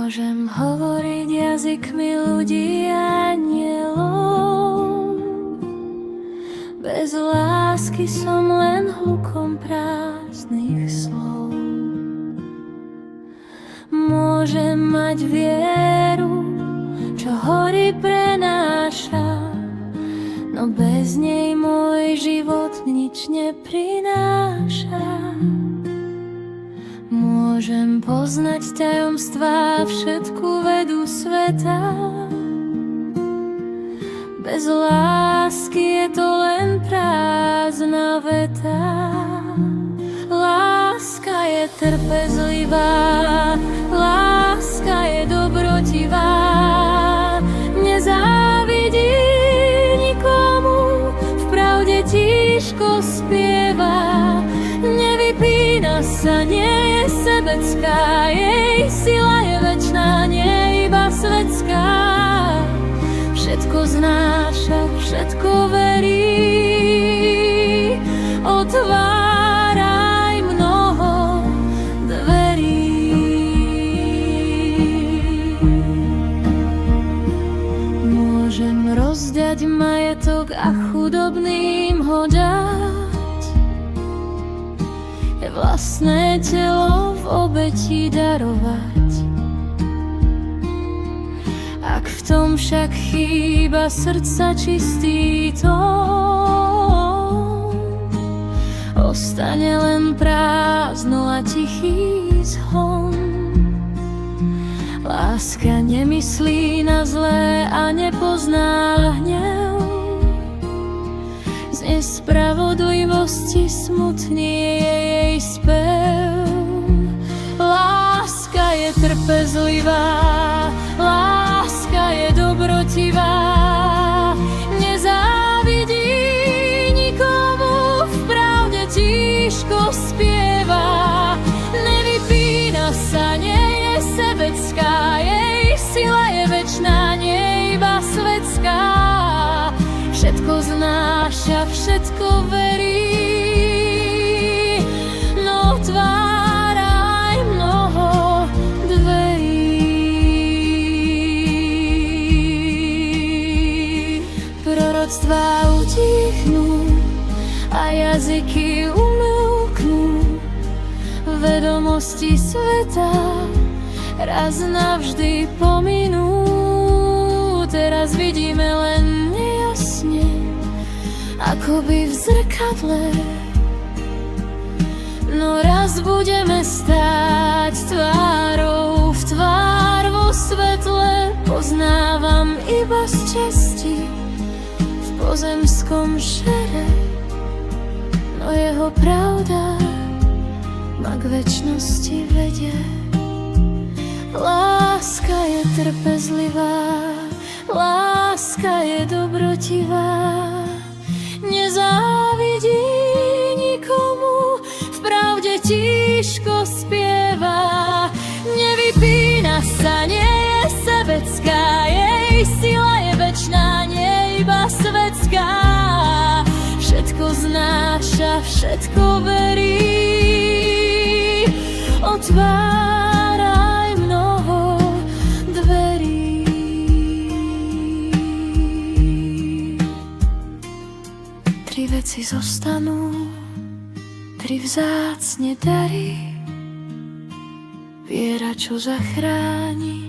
Môžem hovoriť jazykmi ľudí a anielov. Bez lásky som len hlukom prázdnych slov. Môžem mať vieru, čo hory prenáša, no bez nej môj život nič neprináša. Môžem poznať tajomstvá, všetku vedu sveta. Bez lásky je to len prázdna veta. Láska je trpezlivá, láska je dobrotivá. Nezávidí nikomu, v pravde tížko spieva. Nevypína sa, nie je sebecká, jej sila je večná, nie iba svetská. Všetko znáša, všetko verí, otváraj mnoho dverí. Môžem rozdať majetok a chudobným ho dať, vlastné telo v obeti darovať. Ak v tom však chýba srdca čistý tón, ostane len prázdno a tichý zhon. Láska nemyslí na zlé a nepozná hnev, z nespravodlivosti smutný je jej spev. Láska je trpezlivá, láska je dobrotivá. Nezávidí nikomu, v pravde tížko spieva. Nevypína sa, nie je sebecká, jej sila je večná, nie iba svetská. Všetko znáša, všetko verí, no otváraj mnoho dverí. Proroctvá utichnú a jazyky umlknú, vedomosti sveta raz navždy pominú. Teraz vidíme len nejasne, akoby v zrkadle, no raz budeme stáť tvárou v tvár vo svetle. Poznávam iba z česti v pozemskom šere, no jeho pravda ma k večnosti vedie. Láska je trpezlivá, láska je dobrotivá. Nezávidí nikomu, v pravde tížko spieva. Nevypína sa, nie je sebecká, jej sila je večná, nie iba svetská. Všetko znáša, všetko verí, otváraj mnoho dverí. Tri veci zostanú, tri vzácne dary. Viera, čo zachráni,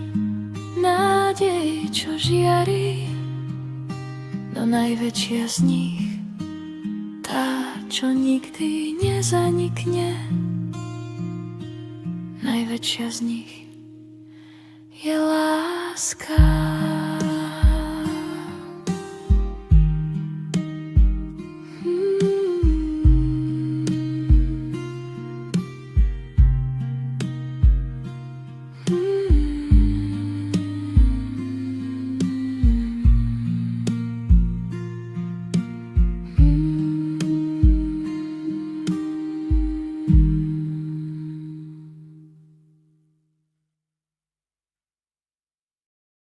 nádej, čo žiari. No najväčšia z nich, tá, čo nikdy nezanikne. Najväčšia z nich je láska.